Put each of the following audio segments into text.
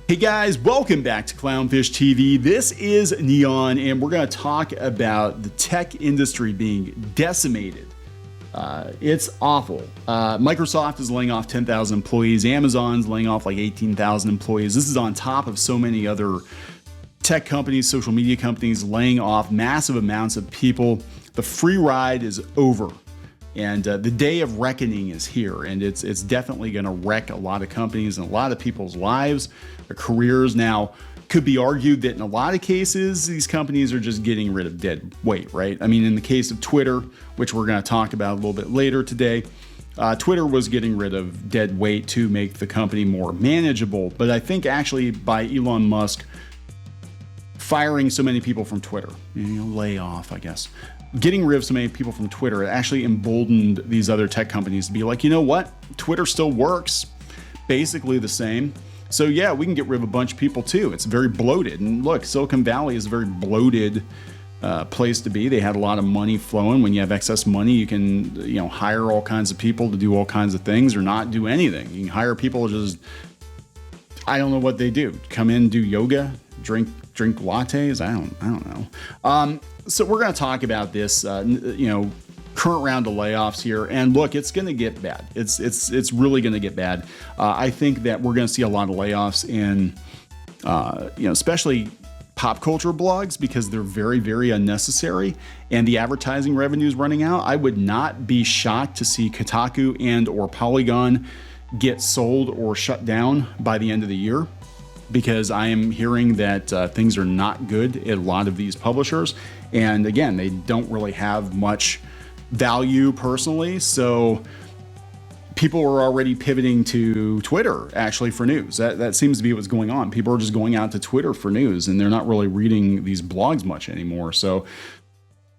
Hey guys, welcome back to Clownfish TV. This is Neon, and we're going to talk about the tech industry being decimated. It's awful. Microsoft is laying off 10,000 employees. Amazon's laying off like 18,000 employees. This is on top of so many other tech companies, social media companies laying off massive amounts of people. The free ride is over. And the day of reckoning is here, and it's definitely going to wreck a lot of companies and a lot of people's lives, their careers. Now, could be argued that in a lot of cases, these companies are just getting rid of dead weight, right? I mean, in the case of Twitter, which we're going to talk about a little bit later today, Twitter was getting rid of dead weight to make the company more manageable. But I think actually by Elon Musk firing so many people from Twitter, layoff, I guess, getting rid of so many people from Twitter, it actually emboldened these other tech companies to be like, you know what? Twitter still works, basically the same. So yeah, we can get rid of a bunch of people too. It's very bloated. And look, Silicon Valley is a very bloated place to be. They had a lot of money flowing. When you have excess money, you can hire all kinds of people to do all kinds of things or not do anything. You can hire people to just, I don't know what they do. Come in, do yoga, drink lattes. I don't know. So we're going to talk about this, current round of layoffs here. And look, it's going to get bad. It's really going to get bad. I think that we're going to see a lot of layoffs in, especially pop culture blogs, because they're very, very unnecessary and the advertising revenue is running out. I would not be shocked to see Kotaku and or Polygon get sold or shut down by the end of the year, because I am hearing that things are not good at a lot of these publishers. And again, they don't really have much value personally. So people are already pivoting to Twitter actually for news. That seems to be what's going on. People are just going out to Twitter for news and they're not really reading these blogs much anymore. So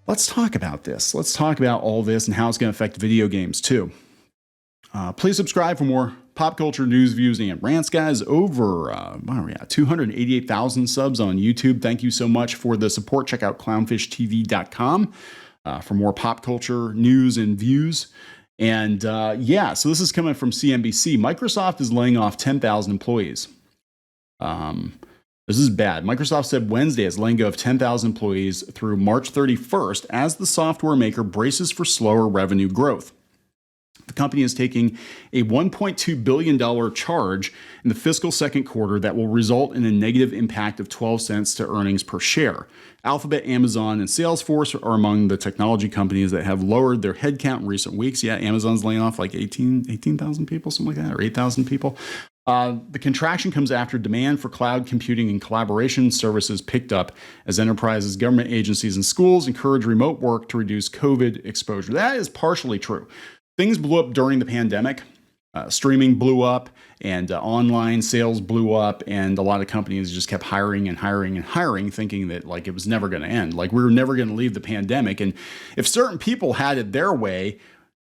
let's talk about this. Let's talk about all this and how it's going to affect video games too. Please subscribe for more pop culture news, views, and rants, guys. Over 288,000 subs on YouTube. Thank you so much for the support. Check out clownshishtv.com for more pop culture news and views. And so this is coming from CNBC. Microsoft is laying off 10,000 employees. This is bad. Microsoft said Wednesday it's letting go of 10,000 employees through March 31st as the software maker braces for slower revenue growth. The company is taking a $1.2 billion charge in the fiscal second quarter that will result in a negative impact of 12 cents to earnings per share. Alphabet, Amazon, and Salesforce are among the technology companies that have lowered their headcount in recent weeks. Yeah, Amazon's laying off like 18,000 people, something like that, or 8,000 people. The contraction comes after demand for cloud computing and collaboration services picked up as enterprises, government agencies, and schools encourage remote work to reduce COVID exposure. That is partially true. Things blew up during the pandemic. Streaming blew up and online sales blew up, and a lot of companies just kept hiring and hiring and hiring, thinking that like it was never going to end. Like we were never going to leave the pandemic. And if certain people had it their way,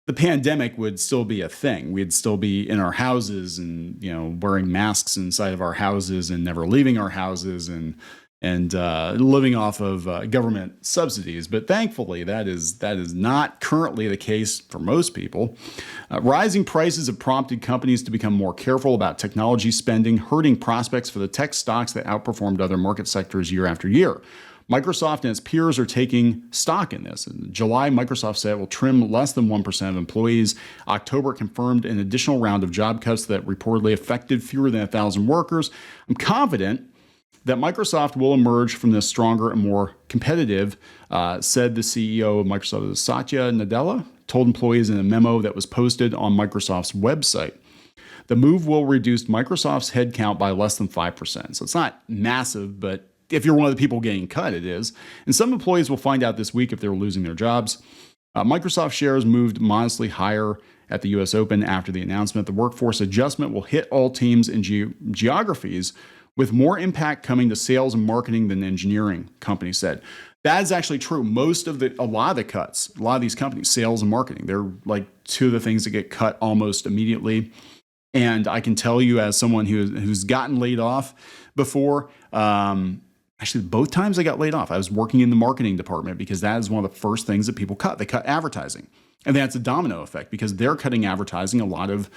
the pandemic would still be a thing. We'd still be in our houses and, wearing masks inside of our houses and never leaving our houses and living off of government subsidies. But thankfully, that is not currently the case for most people. Rising prices have prompted companies to become more careful about technology spending, hurting prospects for the tech stocks that outperformed other market sectors year after year. Microsoft and its peers are taking stock in this. In July, Microsoft said it will trim less than 1% of employees. October confirmed an additional round of job cuts that reportedly affected fewer than 1,000 workers. I'm confident that Microsoft will emerge from this stronger and more competitive, said the CEO of Microsoft, Satya Nadella, told employees in a memo that was posted on Microsoft's website. The move will reduce Microsoft's headcount by less than 5%. So it's not massive, but if you're one of the people getting cut, it is. And some employees will find out this week if they're losing their jobs. Microsoft shares moved modestly higher at the U.S. Open after the announcement. The workforce adjustment will hit all teams and geographies, with more impact coming to sales and marketing than engineering, company said. That is actually true. A lot of the cuts, a lot of these companies, sales and marketing, they're like two of the things that get cut almost immediately. And I can tell you, as someone who's gotten laid off before, actually both times I got laid off, I was working in the marketing department, because that is one of the first things that people cut. They cut advertising. And that's a domino effect, because they're cutting advertising. A lot of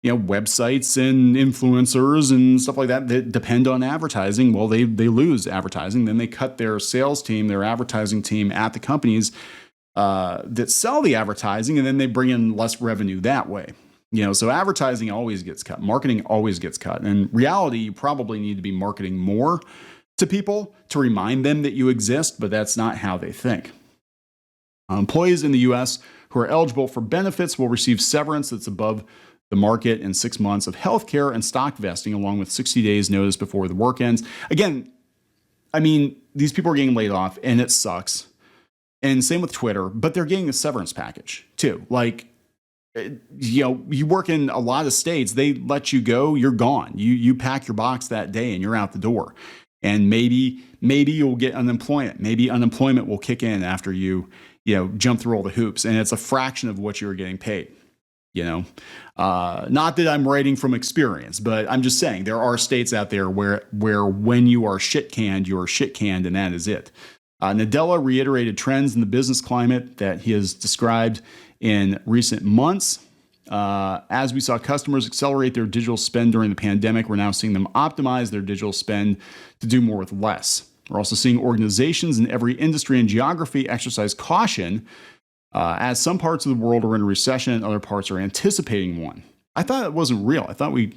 websites and influencers and stuff like that that depend on advertising. Well, they lose advertising. Then they cut their sales team, their advertising team at the companies that sell the advertising, and then they bring in less revenue that way. So advertising always gets cut. Marketing always gets cut. And in reality, you probably need to be marketing more to people to remind them that you exist, but that's not how they think. Employees in the U.S. who are eligible for benefits will receive severance that's above the market and 6 months of health care and stock vesting, along with 60 days notice before the work ends. Again, these people are getting laid off, and it sucks. And same with Twitter, but they're getting a severance package too. You work in a lot of states, they let you go, you're gone. You pack your box that day and you're out the door. And maybe you'll get unemployment. Maybe unemployment will kick in after you jump through all the hoops, and it's a fraction of what you're getting paid. Not that I'm writing from experience, but I'm just saying there are states out there where when you are shit canned, you're shit canned, and that is it. Nadella reiterated trends in the business climate that he has described in recent months. As we saw customers accelerate their digital spend during the pandemic, we're now seeing them optimize their digital spend to do more with less. We're also seeing organizations in every industry and geography exercise caution as some parts of the world are in a recession and other parts are anticipating one. I thought it wasn't real. I thought we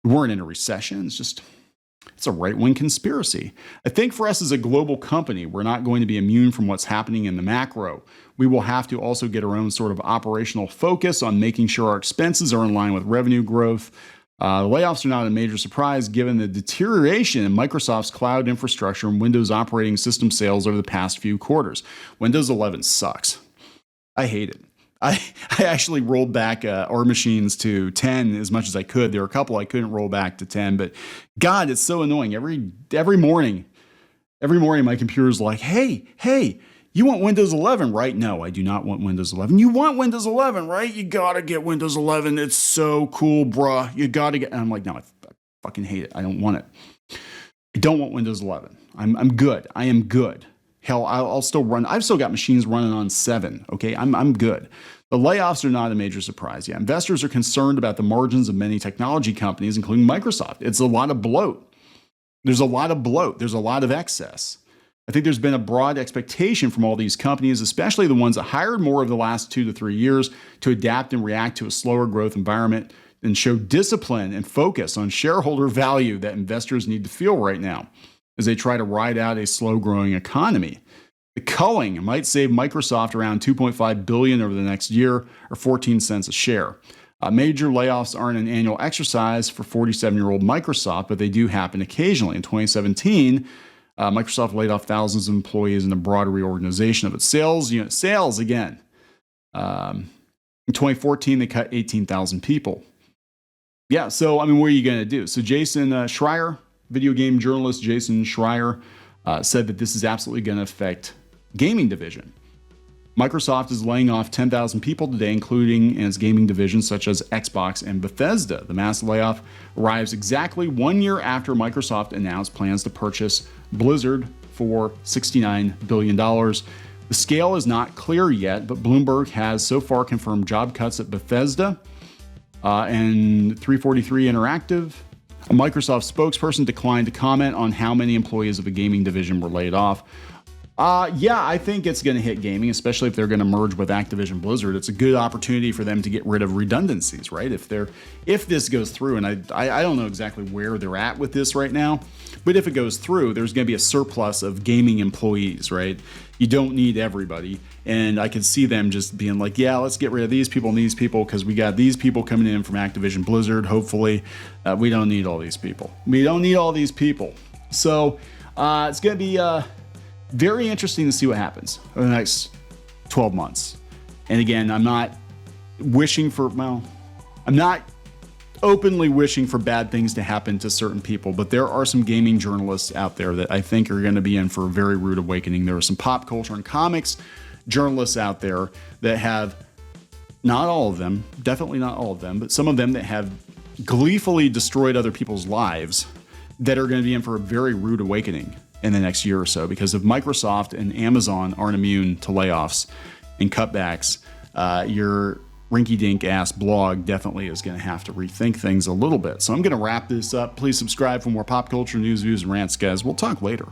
weren't in a recession. It's a right-wing conspiracy. I think for us as a global company, we're not going to be immune from what's happening in the macro. We will have to also get our own sort of operational focus on making sure our expenses are in line with revenue growth. Layoffs are not a major surprise given the deterioration in Microsoft's cloud infrastructure and Windows operating system sales over the past few quarters. Windows 11 sucks. I hate it. I actually rolled back our machines to 10 as much as I could. There were a couple I couldn't roll back to 10, but God, it's so annoying. Every morning my computer's like, hey, you want Windows 11, right? No, I do not want Windows 11. You want Windows 11, right? You gotta get Windows 11. It's so cool, bruh. You gotta get. And I'm like, no, I fucking hate it. I don't want it. I don't want Windows 11. I'm good. I am good. Hell, I'll still run. I've still got machines running on 7. Okay, I'm good. The layoffs are not a major surprise. Yeah, investors are concerned about the margins of many technology companies, including Microsoft. It's a lot of bloat. There's a lot of bloat. There's a lot of excess. I think there's been a broad expectation from all these companies, especially the ones that hired more over the last 2 to 3 years, to adapt and react to a slower growth environment and show discipline and focus on shareholder value that investors need to feel right now as they try to ride out a slow-growing economy. The culling might save Microsoft around $2.5 billion over the next year, or 14 cents a share. Major layoffs aren't an annual exercise for 47-year-old Microsoft, but they do happen occasionally. In 2017, Microsoft laid off thousands of employees in a broad reorganization of its sales unit. Sales again. In 2014, they cut 18,000 people. Yeah, so what are you going to do? So Jason Schreier, video game journalist Jason Schreier, said that this is absolutely going to affect gaming division. Microsoft is laying off 10,000 people today, including in its gaming divisions such as Xbox and Bethesda. The mass layoff arrives exactly 1 year after Microsoft announced plans to purchase Blizzard for $69 billion. The scale is not clear yet, but Bloomberg has so far confirmed job cuts at Bethesda and 343 Interactive. A Microsoft spokesperson declined to comment on how many employees of the gaming division were laid off. I think it's going to hit gaming, especially if they're going to merge with Activision Blizzard. It's a good opportunity for them to get rid of redundancies, right? If this goes through, and I don't know exactly where they're at with this right now, but if it goes through, there's going to be a surplus of gaming employees, right? You don't need everybody. And I could see them just being like, yeah, let's get rid of these people and these people because we got these people coming in from Activision Blizzard, hopefully. We don't need all these people. We don't need all these people. So it's going to be very interesting to see what happens over the next 12 months. And again, I'm not openly wishing for bad things to happen to certain people, but there are some gaming journalists out there that I think are going to be in for a very rude awakening. There are some pop culture and comics journalists out there that have, not all of them, definitely not all of them, but some of them that have gleefully destroyed other people's lives that are going to be in for a very rude awakening in the next year or so, because if Microsoft and Amazon aren't immune to layoffs and cutbacks, you're rinky-dink ass blog definitely is going to have to rethink things a little bit. So I'm going to wrap this up. Please subscribe for more pop culture news, views, and rants, guys. We'll talk later.